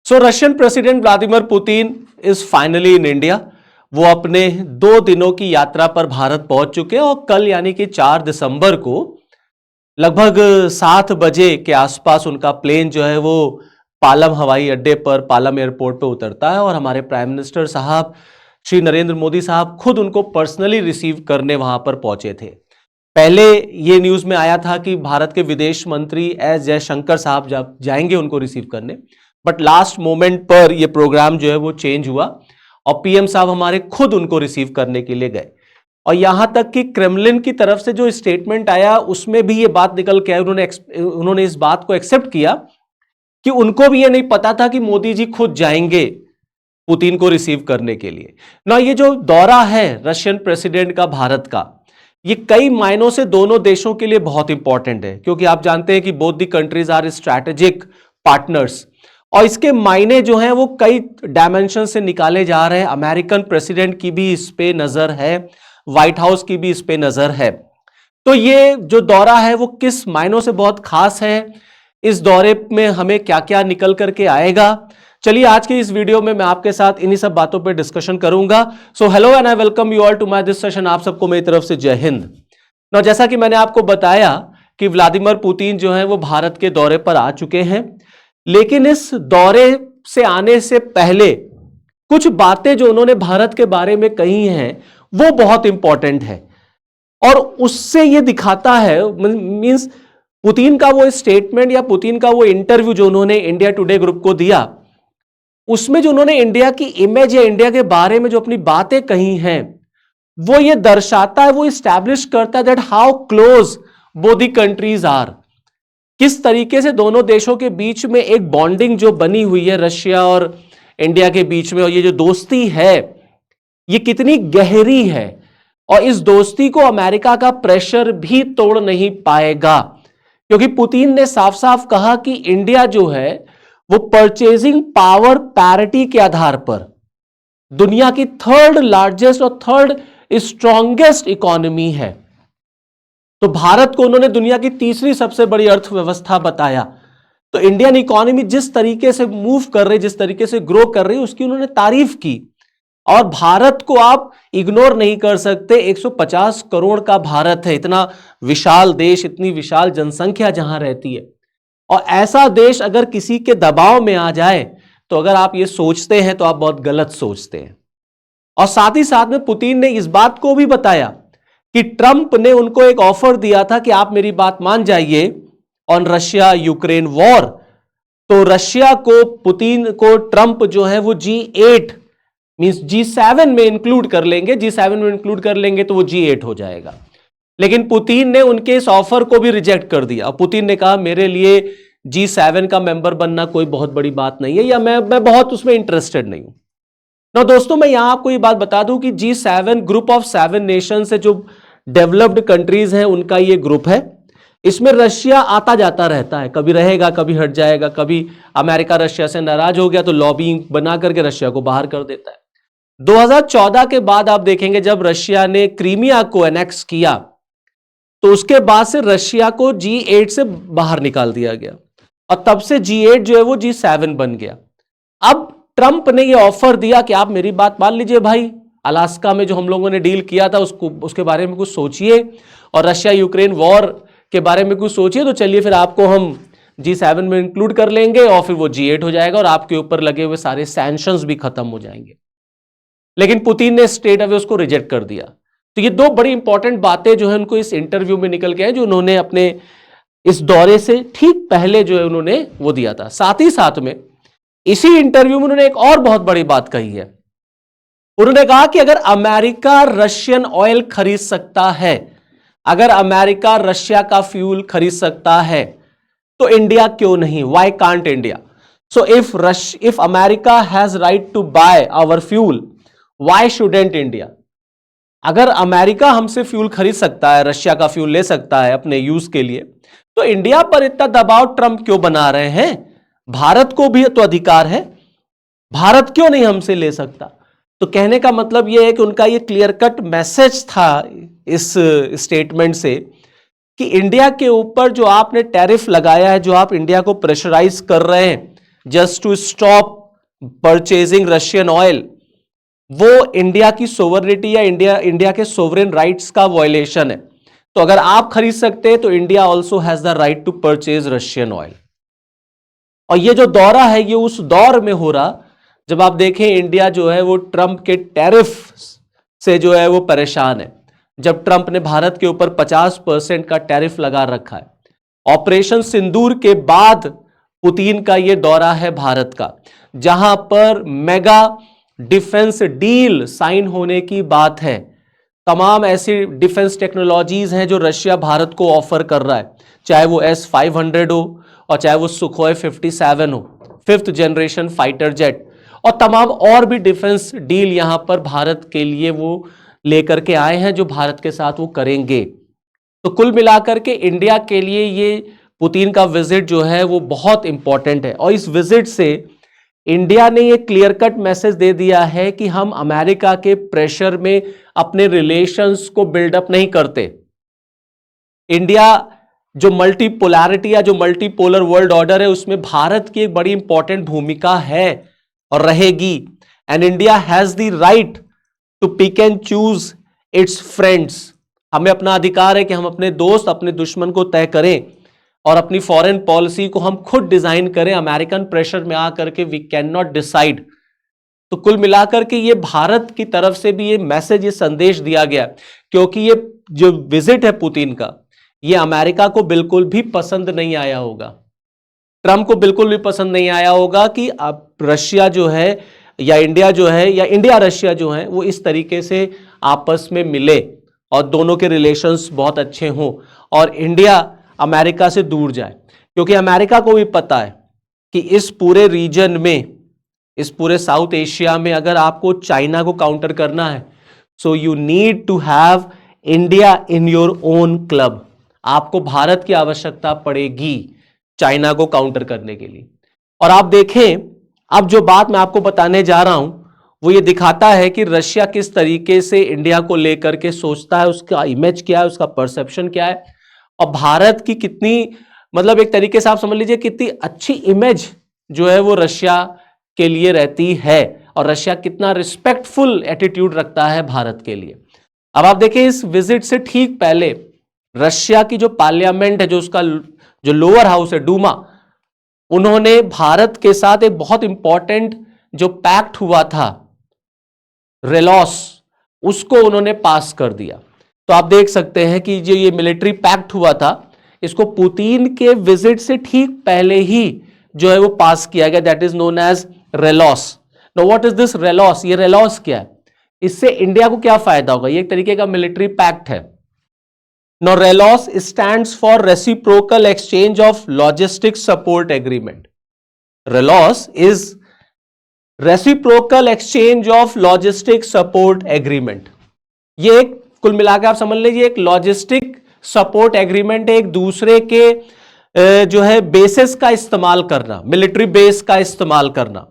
So Russian president Vladimir Putin is finally in India. वो अपने 2 दिनों की यात्रा पर भारत पहुंच चुके हैं और कल यानी कि 4 दिसंबर को लगभग 7 बजे के आसपास उनका प्लेन जो है वो पालम हवाई अड्डे पर, पालम एयरपोर्ट पर उतरता है और हमारे प्राइम मिनिस्टर साहब श्री नरेंद्र मोदी साहब खुद उनको पर्सनली रिसीव करने वहां पर पहुंचे थे। पहले ये न्यूज में आया था कि भारत के विदेश मंत्री एस जयशंकर साहब जाएंगे उनको रिसीव करने, बट लास्ट मोमेंट पर यह प्रोग्राम जो है वो चेंज हुआ और पीएम साहब हमारे खुद उनको रिसीव करने के लिए गए। और यहां तक कि क्रेमलिन की तरफ से जो स्टेटमेंट आया उसमें भी ये बात निकल के आई, उन्होंने इस बात को एक्सेप्ट किया कि उनको भी ये नहीं पता था कि मोदी जी खुद जाएंगे पुतिन को रिसीव करने के लिए ना। ये जो दौरा है रशियन प्रेसिडेंट का भारत का, ये कई मायनों से दोनों देशों के लिए बहुत इंपॉर्टेंट है, क्योंकि आप जानते हैं कि both the countries are strategic partners और इसके मायने जो हैं वो कई डायमेंशन से निकाले जा रहे हैं। अमेरिकन प्रेसिडेंट की भी इस पे नजर है, व्हाइट हाउस की भी इस पे नजर है। तो ये जो दौरा है वो किस मायनों से बहुत खास है, इस दौरे में हमें क्या क्या निकल करके आएगा, चलिए आज के इस वीडियो में मैं आपके साथ इन्हीं सब बातों पे डिस्कशन करूंगा। So hello and I welcome you all to my this session. आप सबको मेरी तरफ से जय हिंद। ना जैसा कि मैंने आपको बताया कि व्लादिमीर पुतिन जो है वो भारत के दौरे पर आ चुके हैं, लेकिन इस दौरे से आने से पहले कुछ बातें जो उन्होंने भारत के बारे में कही हैं वो बहुत इंपॉर्टेंट है और उससे ये दिखाता है, मींस पुतिन का वो स्टेटमेंट या पुतिन का वो इंटरव्यू जो उन्होंने इंडिया टुडे ग्रुप को दिया, उसमें जो उन्होंने इंडिया की इमेज या इंडिया के बारे में जो अपनी बातें कही हैं वो ये दर्शाता है, वो इस्टेब्लिश करता है that how close both the countries are. किस तरीके से दोनों देशों के बीच में एक बॉन्डिंग जो बनी हुई है रशिया और इंडिया के बीच में, और ये जो दोस्ती है ये कितनी गहरी है और इस दोस्ती को अमेरिका का प्रेशर भी तोड़ नहीं पाएगा, क्योंकि पुतिन ने साफ साफ कहा कि इंडिया जो है वो परचेजिंग पावर पैरिटी के आधार पर दुनिया की 3rd लार्जेस्ट और 3rd स्ट्रॉन्गेस्ट इकोनॉमी है। तो भारत को उन्होंने दुनिया की 3री सबसे बड़ी अर्थव्यवस्था बताया। तो इंडियन इकोनॉमी जिस तरीके से मूव कर रही, जिस तरीके से ग्रो कर रही, उसकी उन्होंने तारीफ की। और भारत को आप इग्नोर नहीं कर सकते, 150 करोड़ का भारत है, इतना विशाल देश, इतनी विशाल जनसंख्या जहां रहती है, और ऐसा देश अगर किसी के दबाव में आ जाए तो अगर आप ये सोचते हैं तो आप बहुत गलत सोचते हैं। और साथ ही साथ में पुतिन ने इस बात को भी बताया कि ट्रंप ने उनको एक ऑफर दिया था कि आप मेरी बात मान जाइए ऑन रशिया यूक्रेन वॉर। तो रशिया को, पुतिन को ट्रंप जो है वो G8 मींस G7 में इंक्लूड कर लेंगे, G7 में इंक्लूड कर लेंगे तो वो G8 हो जाएगा। लेकिन पुतिन ने उनके इस ऑफर को भी रिजेक्ट कर दिया। पुतिन ने कहा मेरे लिए G7 का मेंबर बनना कोई बहुत बड़ी बात नहीं है, या मैं बहुत उसमें इंटरेस्टेड नहीं हूं ना। दोस्तों मैं यहां आपको ये बात बता दूं कि G7 ग्रुप ऑफ 7 नेशन से जो डेवलप्ड कंट्रीज हैं उनका ये ग्रुप है। इसमें रशिया आता जाता रहता है, कभी रहेगा कभी हट जाएगा, कभी अमेरिका रशिया से नाराज हो गया तो लॉबिंग बना करके रशिया को बाहर कर देता है। 2014 के बाद आप देखेंगे जब रशिया ने क्रीमिया को एनेक्स किया तो उसके बाद से रशिया को G8 से बाहर निकाल दिया गया और तब से G8 जो है वो G7 बन गया। अब ट्रंप ने ये ऑफर दिया कि आप मेरी बात मान लीजिए भाई, अलास्का में जो हम लोगों ने डील किया था उसके बारे में कुछ सोचिए और रशिया यूक्रेन वॉर के बारे में कुछ सोचिए, तो चलिए फिर आपको हम G7 में इंक्लूड कर लेंगे और फिर वो G8 हो जाएगा और आपके ऊपर लगे हुए सारे सैंक्शंस भी खत्म हो जाएंगे। लेकिन पुतिन ने स्ट्रेट अवे उसको रिजेक्ट कर दिया। तो ये 2 बड़ी इंपॉर्टेंट बातें जो है उनको इस इंटरव्यू में निकल के आए, जो उन्होंने अपने इस दौरे से ठीक पहले जो है उन्होंने वो दिया था। साथ ही साथ में इसी इंटरव्यू में उन्होंने एक और बहुत बड़ी बात कही है। उन्होंने कहा कि अगर अमेरिका रशियन ऑयल खरीद सकता है, अगर अमेरिका रशिया का फ्यूल खरीद सकता है तो इंडिया क्यों नहीं, why can't India. So if America has right to buy our fuel, why shouldn't India. अगर अमेरिका हमसे फ्यूल खरीद सकता है, रशिया का फ्यूल ले सकता है अपने यूज के लिए, तो इंडिया पर इतना दबाव ट्रंप क्यों बना रहे हैं? भारत को भी तो अधिकार है, भारत क्यों नहीं हमसे ले सकता? तो कहने का मतलब यह है कि उनका यह क्लियर कट मैसेज था इस स्टेटमेंट से कि इंडिया के ऊपर जो आपने टैरिफ लगाया है, जो आप इंडिया को प्रेशराइज कर रहे हैं just to stop purchasing Russian oil, वो इंडिया की सोवरेनिटी या इंडिया के सोवरेन राइट्स का वायलेशन है। तो अगर आप खरीद सकते हैं तो India also has the right to purchase Russian oil. और ये जो दौरा है ये उस दौर में हो रहा जब आप देखें इंडिया जो है वो ट्रंप के टैरिफ से जो है वो परेशान है, जब ट्रंप ने भारत के ऊपर 50% का टैरिफ लगा रखा है। ऑपरेशन सिंदूर के बाद पुतिन का ये दौरा है भारत का, जहां पर मेगा डिफेंस डील साइन होने की बात है। तमाम ऐसी डिफेंस टेक्नोलॉजीज हैं जो रशिया भारत को ऑफर कर रहा है, चाहे वो S-500 हो और चाहे वो सुखोई 57 हो, 5th जनरेशन फाइटर जेट, और तमाम और भी डिफेंस डील यहां पर भारत के लिए वो लेकर के आए हैं जो भारत के साथ वो करेंगे। तो कुल मिलाकर के इंडिया के लिए ये पुतिन का विजिट जो है वो बहुत इंपॉर्टेंट है। और इस विजिट से इंडिया ने ये क्लियर कट मैसेज दे दिया है कि हम अमेरिका के प्रेशर में अपने रिलेशंस को बिल्डअप नहीं करते। इंडिया जो मल्टीपोलैरिटी या जो मल्टीपोलर वर्ल्ड ऑर्डर है उसमें भारत की एक बड़ी इंपॉर्टेंट भूमिका है और रहेगी। And India has the right to pick and choose its friends. हमें अपना अधिकार है कि हम अपने दोस्त अपने दुश्मन को तय करें और अपनी फॉरेन पॉलिसी को हम खुद डिजाइन करें। अमेरिकन प्रेशर में आकर के वी कैन नॉट डिसाइड। तो कुल मिलाकर के ये भारत की तरफ से भी ये मैसेज, ये संदेश दिया गया, क्योंकि ये जो विजिट है पुतिन का, ये अमेरिका को बिल्कुल भी पसंद नहीं आया होगा, ट्रंप को बिल्कुल भी पसंद नहीं आया होगा कि अब रशिया जो है या इंडिया जो है या इंडिया रशिया जो है वो इस तरीके से आपस में मिले और दोनों के रिलेशंस बहुत अच्छे हों और इंडिया अमेरिका से दूर जाए। क्योंकि अमेरिका को भी पता है कि इस पूरे रीजन में, इस पूरे साउथ एशिया में अगर आपको चाइना को काउंटर करना है, so you need to have India in your own club. आपको भारत की आवश्यकता पड़ेगी चाइना को काउंटर करने के लिए। और आप देखें, अब जो बात मैं आपको बताने जा रहा हूं वो ये दिखाता है कि रशिया किस तरीके से इंडिया को लेकर के सोचता है, उसका इमेज क्या है, उसका परसेप्शन क्या है, और भारत की कितनी, मतलब एक तरीके से आप समझ लीजिए कितनी अच्छी इमेज जो है वो रशिया के लिए रहती है और रशिया कितना रिस्पेक्टफुल एटीट्यूड रखता है भारत के लिए। अब आप देखिए इस विजिट से ठीक पहले रशिया की जो पार्लियामेंट है, जो उसका जो लोअर हाउस है डूमा, उन्होंने भारत के साथ एक बहुत इंपॉर्टेंट जो पैक्ट हुआ था रेलॉस, उसको उन्होंने पास कर दिया। तो आप देख सकते हैं कि जो ये मिलिट्री पैक्ट हुआ था इसको पुतिन के विजिट से ठीक पहले ही जो है वो पास किया गया, that is known as RELOS. No what is this RELOS? ये रेलॉस क्या है, इससे इंडिया को क्या फायदा होगा? ये एक तरीके का मिलिट्री पैक्ट है। No RELOS stands for reciprocal exchange of logistic support agreement. RELOS is reciprocal exchange of logistic support agreement. ये एक कुल मिलाकर आप समझ लीजिए एक लॉजिस्टिक सपोर्ट एग्रीमेंट है, एक दूसरे के जो है बेसिस का इस्तेमाल करना, मिलिट्री बेस का इस्तेमाल करना।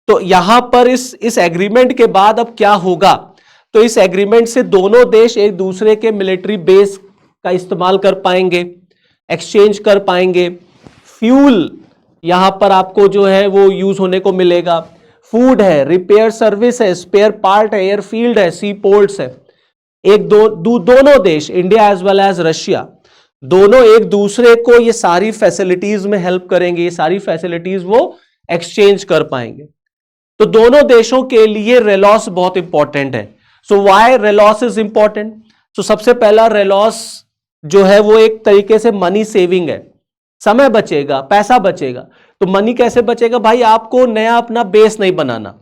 तो यहां पर इस एग्रीमेंट के बाद अब क्या होगा, तो इस एग्रीमेंट से दोनों देश एक दूसरे के मिलिट्री बेस का इस्तेमाल कर पाएंगे, एक्सचेंज कर पाएंगे। फ्यूल यहां पर आपको जो है वो यूज होने को मिलेगा, फूड है, रिपेयर सर्विस है, स्पेयर पार्ट है, एयरफील्ड है, सी पोर्ट्स है। एक दोनों देश India as well as Russia दोनों एक दूसरे को ये सारी फैसिलिटीज में हेल्प करेंगे, ये सारी फैसिलिटीज वो एक्सचेंज कर पाएंगे। तो दोनों देशों के लिए रेलॉस बहुत इंपॉर्टेंट है। So why RELOS is important? So सबसे पहला रेलॉस जो है वो एक तरीके से मनी सेविंग है, समय बचेगा, पैसा बचेगा। तो मनी कैसे बचेगा भाई? आपको नया अपना बेस नहीं बनाना,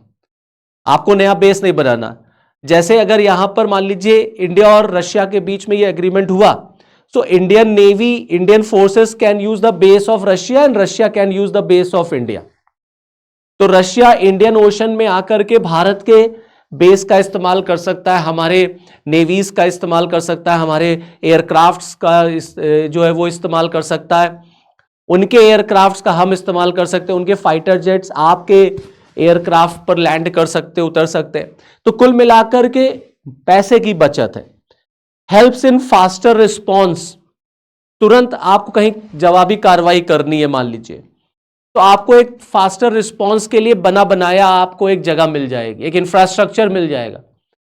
आपको नया बेस नहीं बनाना। जैसे अगर यहां पर मान लीजिए इंडिया और रशिया के बीच में ये एग्रीमेंट हुआ, so Indian navy, Indian forces can use the base of Russia and Russia can use the base of India. तो रशिया इंडियन ओशन में आकर के भारत के बेस का इस्तेमाल कर सकता है, हमारे नेवीज का इस्तेमाल कर सकता है, हमारे एयरक्राफ्ट्स का जो है वो इस्तेमाल कर सकता है, उनके एयरक्राफ्ट्स का हम इस्तेमाल कर सकते हैं, उनके फाइटर जेट्स आपके एयरक्राफ्ट पर लैंड कर सकते, उतर सकते हैं। तो कुल मिलाकर के पैसे की बचत है। हेल्प्स इन फास्टर रिस्पॉन्स, तुरंत आपको कहीं जवाबी कार्रवाई करनी है मान लीजिए, तो आपको एक फास्टर रिस्पॉन्स के लिए बना बनाया आपको एक जगह मिल जाएगी, एक इंफ्रास्ट्रक्चर मिल जाएगा।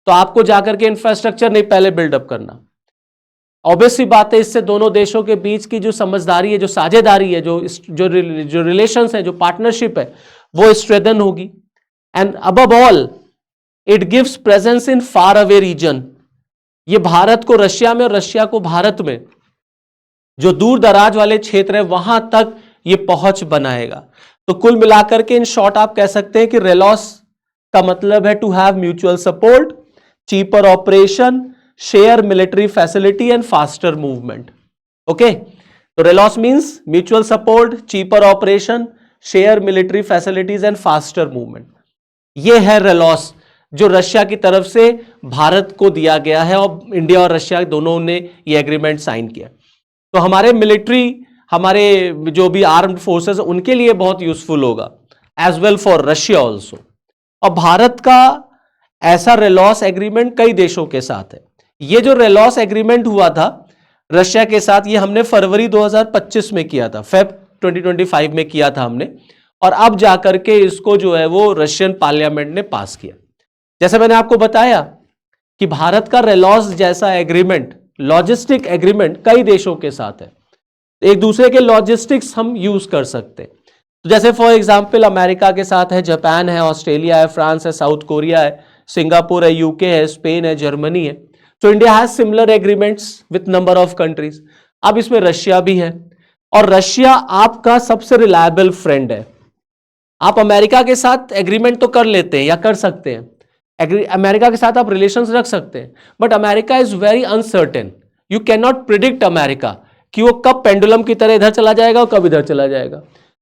तो आपको जाकर के इंफ्रास्ट्रक्चर नहीं पहले बिल्डअप करना। ऑब्वियसली बात है, इससे दोनों देशों के बीच की जो समझदारी है, जो साझेदारी है, जो रिलेशंस है, जो पार्टनरशिप है, वो स्ट्रेंथन होगी। And above all it gives presence in far away region. ये भारत को रशिया में और रशिया को भारत में, जो दूर दराज वाले क्षेत्र है वहां तक ये पहुंच बनाएगा। तो कुल मिलाकर के इन शॉर्ट आप कह सकते हैं कि रेलॉस का मतलब है to have mutual support, cheaper operation, share military facility and faster movement. Okay, तो RELOS means mutual support, cheaper operation, share military facilities and faster movement. ये है रेलॉस जो रशिया की तरफ से भारत को दिया गया है, और इंडिया और रशिया दोनों ने ये एग्रीमेंट साइन किया। तो हमारे मिलिट्री, हमारे जो भी आर्म्ड फोर्सेस उनके लिए बहुत यूजफुल होगा, as well for Russia also. और भारत का ऐसा रेलॉस एग्रीमेंट कई देशों के साथ है। ये जो रेलॉस एग्रीमेंट हुआ था रशिया के साथ, ये हमने फरवरी 2025 में किया था, फेब 2025 में किया था हमने, और अब जाकर के इसको जो है वो रशियन पार्लियामेंट ने पास किया। जैसे मैंने आपको बताया कि भारत का रेलॉस जैसा एग्रीमेंट, लॉजिस्टिक एग्रीमेंट कई देशों के साथ है, एक दूसरे के लॉजिस्टिक्स हम यूज कर सकते हैं। तो जैसे फॉर एग्जांपल अमेरिका के साथ है, जापान है, ऑस्ट्रेलिया है, फ्रांस है, साउथ कोरिया है, सिंगापुर है, यूके है, स्पेन है, जर्मनी है। तो India has similar agreements with number of countries. अब इसमें रशिया भी है, और रशिया आपका सबसे रिलायबल फ्रेंड है। आप अमेरिका के साथ एग्रीमेंट तो कर लेते हैं या कर सकते हैं, अमेरिका के साथ आप रिलेशंस रख सकते हैं, but America is very uncertain. You can not predict America कि वो कब पेंडुलम की तरह इधर चला जाएगा और कब इधर चला जाएगा।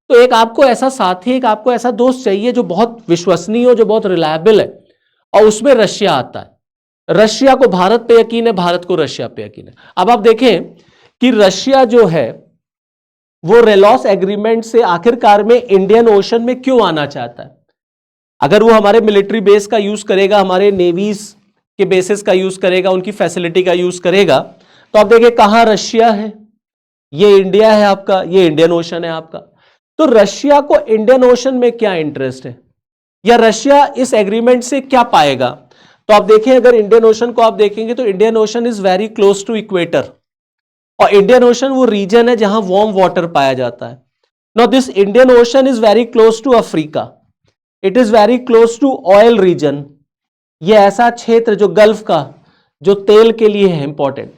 तो एक आपको ऐसा साथी, एक आपको ऐसा दोस्त चाहिए जो बहुत विश्वसनीय हो, जो बहुत रिलायबल है, और उसमें रशिया आता है। रशिया को भारत पे यकीन है, भारत को रशिया पे यकीन है। अब आप देखें कि रशिया जो है वो रेलॉस एग्रीमेंट से आखिरकार में इंडियन ओशन में क्यों आना चाहता है। अगर वो हमारे मिलिट्री बेस का यूज करेगा, हमारे नेवीज के बेसिस का यूज करेगा, उनकी फैसिलिटी का यूज करेगा, तो आप देखिए कहां रशिया है, ये इंडिया है आपका, ये इंडियन ओशन है आपका। तो रशिया को इंडियन ओशन में क्या इंटरेस्ट है, या रशिया इस एग्रीमेंट से क्या पाएगा। तो आप देखें, अगर इंडियन ओशन को आप देखेंगे तो Indian Ocean is very close to equator, और इंडियन ओशन वो रीजन है जहां वार्म वाटर पाया जाता है। Now this Indian Ocean is very close to Africa, it is very close to oil region. ये ऐसा क्षेत्र जो गल्फ का, जो तेल के लिए है इंपॉर्टेंट।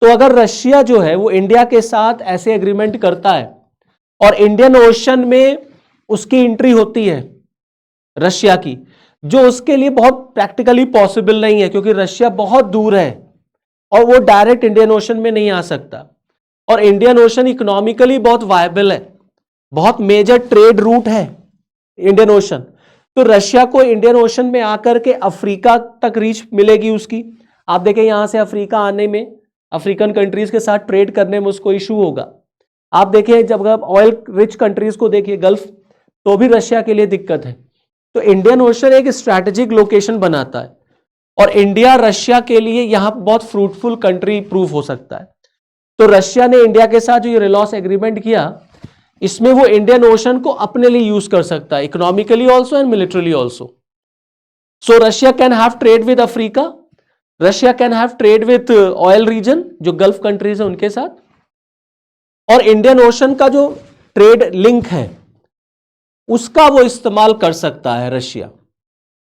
तो अगर रशिया जो है वो इंडिया के साथ ऐसे एग्रीमेंट करता है और इंडियन ओशन में उसकी एंट्री होती है रशिया की, जो उसके लिए बहुत प्रैक्टिकली पॉसिबल नहीं है, क्योंकि रशिया बहुत दूर है और वो डायरेक्ट इंडियन ओशन में नहीं आ सकता। और इंडियन ओशन इकोनॉमिकली बहुत वायबल है, बहुत मेजर ट्रेड रूट है इंडियन ओशन। तो रशिया को इंडियन ओशन में आकर के अफ्रीका तक रीच मिलेगी उसकी। आप देखें यहां से अफ्रीका आने में, अफ्रीकन कंट्रीज के साथ ट्रेड करने में उसको इशू होगा। आप देखिए जब आप ऑयल रिच कंट्रीज को देखिए गल्फ, तो भी रशिया के लिए दिक्कत है। तो इंडियन ओशन एक स्ट्रैटेजिक लोकेशन बनाता है, और इंडिया रशिया के लिए यहां बहुत फ्रूटफुल कंट्री प्रूव हो सकता है। तो रशिया ने इंडिया के साथ जो ये रेलॉस एग्रीमेंट किया, इसमें वो इंडियन ओशन को अपने लिए यूज कर सकता है, economically also and militarily also. So Russia can have trade with Africa, Russia can have trade with oil region, जो गल्फ कंट्रीज है उनके साथ, और इंडियन ओशन का जो ट्रेड लिंक है उसका वो इस्तेमाल कर सकता है रशिया।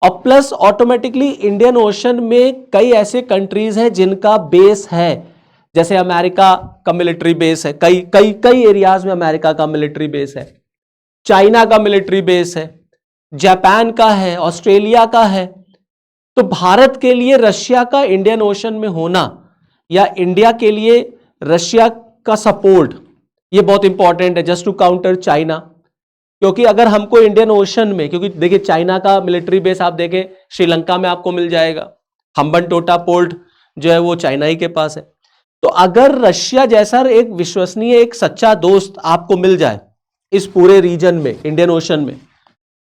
और प्लस ऑटोमेटिकली इंडियन ओशन में कई ऐसे कंट्रीज हैं जिनका बेस है, जैसे अमेरिका का मिलिट्री बेस है, कई कई कई एरियाज में अमेरिका का मिलिट्री बेस है, चाइना का मिलिट्री बेस है, जापान का है, ऑस्ट्रेलिया का है। तो भारत के लिए रशिया का इंडियन ओशन में होना, या इंडिया के लिए रशिया का सपोर्ट, ये बहुत इंपॉर्टेंट है जस्ट टू काउंटर चाइना। क्योंकि अगर हमको इंडियन ओशन में, क्योंकि देखिए चाइना का मिलिट्री बेस आप देखें श्रीलंका में आपको मिल जाएगा, हम्बनटोटा पोर्ट जो है वो चाइना ही के पास है। तो अगर रशिया जैसा एक विश्वसनीय, एक सच्चा दोस्त आपको मिल जाए इस पूरे रीजन में, इंडियन ओशन में,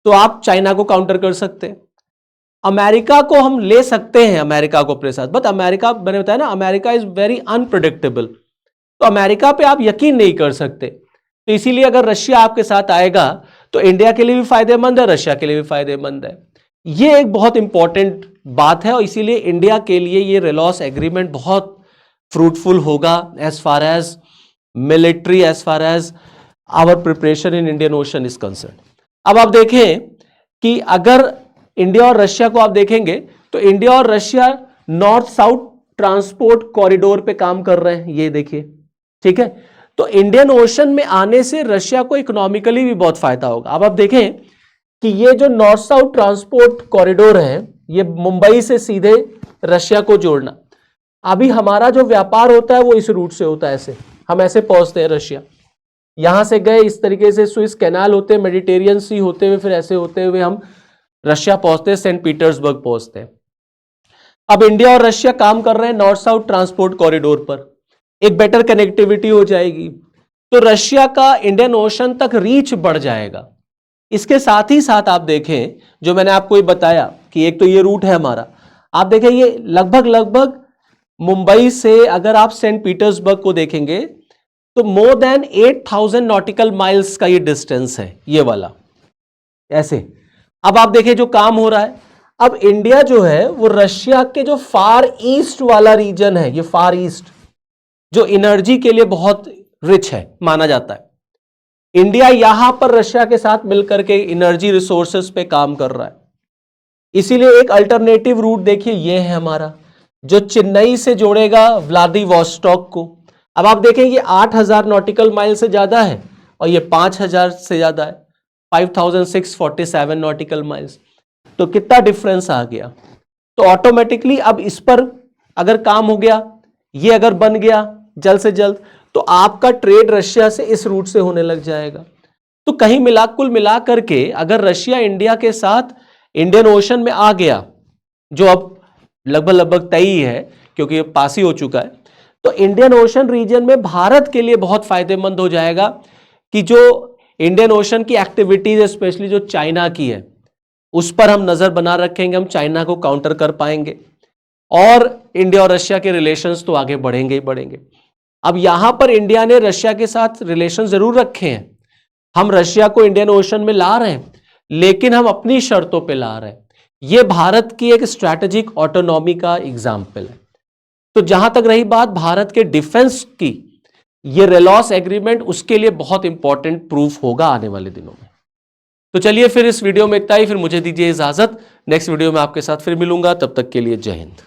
तो आप चाइना को काउंटर कर सकते हैं। अमेरिका को हम ले सकते हैं, अमेरिका को अपने साथ, बट अमेरिका, मैंने बताया ना, अमेरिका इज वेरी अनप्रेडिक्टेबल। तो अमेरिका पे आप यकीन नहीं कर सकते। तो इसीलिए अगर रशिया आपके साथ आएगा तो इंडिया के लिए भी फायदेमंद है, रशिया के लिए भी फायदेमंद है। ये एक बहुत इंपॉर्टेंट बात है और इसीलिए इंडिया के लिए ये रेलॉस एग्रीमेंट बहुत फ्रूटफुल होगा as far as military, as far as our preparation in Indian Ocean is concern. अब आप देखें कि अगर इंडिया और रशिया को आप देखेंगे तो इंडिया और Russia north south transport corridor पे काम कर रहे हैं, ये देखिए, ठीक है। तो इंडियन ओशन में आने से रशिया को इकोनॉमिकली भी बहुत फायदा होगा। अब आप देखें कि ये जो नॉर्थ साउथ ट्रांसपोर्ट कॉरिडोर है, ये मुंबई से सीधे रशिया को जोड़ना, अभी हमारा जो व्यापार होता है वो इस रूट से होता है, ऐसे हम ऐसे पहुंचते हैं रशिया, यहां से गए इस तरीके से स्विस कैनाल होते हैं, मेडिटेरियन सी होते हुए, फिर ऐसे होते हुए हम रशिया पहुंचते हैं, सेंट पीटर्सबर्ग पहुंचते हैं। अब इंडिया और रशिया काम कर रहे हैं नॉर्थ साउथ ट्रांसपोर्ट कॉरिडोर पर, एक बेटर कनेक्टिविटी हो जाएगी, तो रशिया का इंडियन ओशन तक रीच बढ़ जाएगा। इसके साथ ही साथ आप देखें, जो मैंने आपको ये बताया कि एक तो ये रूट है हमारा, आप देखें ये लगभग मुंबई से अगर आप सेंट पीटर्सबर्ग को देखेंगे तो मोर देन 8000 नॉटिकल माइल्स का ये डिस्टेंस है, ये वाला ऐसे। अब आप देखें जो काम हो रहा है, अब इंडिया जो है वो रशिया के जो फार ईस्ट वाला रीजन है, ये फार ईस्ट जो एनर्जी के लिए बहुत रिच है माना जाता है, इंडिया यहां पर रशिया के साथ मिलकर के एनर्जी रिसोर्सेस पे काम कर रहा है। इसीलिए एक अल्टरनेटिव रूट देखिए, ये है हमारा, जो चेन्नई से जोड़ेगा व्लादिवोस्टॉक को। अब आप देखें ये 8000 नॉटिकल माइल से ज्यादा है और ये 5000 से ज्यादा है, 5647 नॉटिकल माइल्स। तो कितना डिफरेंस आ गया। तो ऑटोमेटिकली अब इस पर अगर काम हो गया, ये अगर बन गया जल्द से जल्द, तो आपका ट्रेड रशिया से इस रूट से होने लग जाएगा। तो कहीं कुल मिला करके अगर रशिया इंडिया के साथ इंडियन ओशन में आ गया, जो अब लगभग तय ही है क्योंकि ये पास ही हो चुका है, तो इंडियन ओशन रीजन में भारत के लिए बहुत फायदेमंद हो जाएगा कि जो इंडियन ओशन की एक्टिविटीज स्पेशली जो चाइना की है उस पर हम नजर बना रखेंगे, हम चाइना को काउंटर कर पाएंगे और इंडिया और रशिया के रिलेशंस तो आगे बढ़ेंगे ही बढ़ेंगे। अब यहां पर इंडिया ने रशिया के साथ रिलेशन जरूर रखे हैं, हम रशिया को इंडियन ओशन में ला रहे हैं, लेकिन हम अपनी शर्तों पे ला रहे हैं। यह भारत की एक स्ट्रैटेजिक ऑटोनॉमी का एग्जाम्पल है। तो जहां तक रही बात भारत के डिफेंस की, यह रेलॉस एग्रीमेंट उसके लिए बहुत इंपॉर्टेंट प्रूफ होगा आने वाले दिनों में। तो चलिए फिर इस वीडियो में इतना ही, फिर मुझे दीजिए इजाजत, नेक्स्ट वीडियो में आपके साथ फिर मिलूंगा, तब तक के लिए जय हिंद।